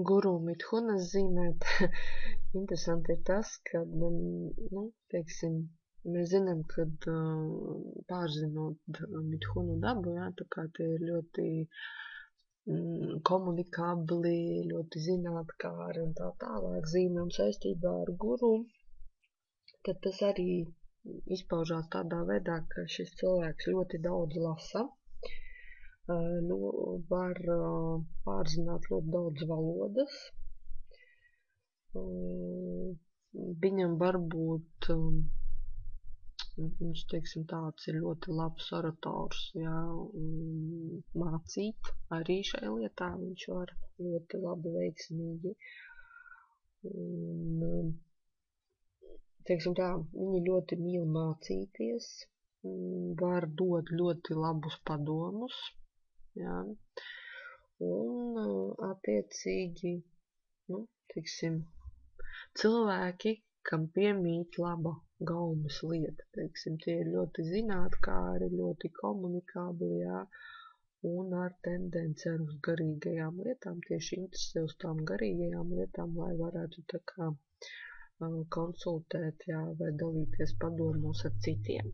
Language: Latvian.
guru mithunas zīmēt. Interesanti ir tas, ka, teiksim, mēs zinām, ka pārzinot mithunu dabu, jā, tā kā tie ir ļoti komunikabli, ļoti zinātkāri un tā tālāk zīmēm saistībā ar guru, tad tas arī izpaužās tādā veidā, ka šis cilvēks ļoti daudz lasa, var pārzināt ļoti daudz valodas. Viņam varbūt, viņš, teiksim, tāds ir ļoti labs orators, jā, mācīt arī šai lietā, viņš var ļoti labi veiksmīgi. Un, teiksim tā, viņi ļoti mīl mācīties, var dot ļoti labus padomus, jā, un attiecīgi, teiksim, cilvēki, kam piemīt laba gaumes lieta, teiksim, tie ir ļoti zinātkāri, ļoti komunikabli, jā, un ar tendenci ar uz garīgajām lietām, tieši interesē uz tām garīgajām lietām, lai varētu tā kā konsultēt, jā, vai dalīties padomos ar citiem.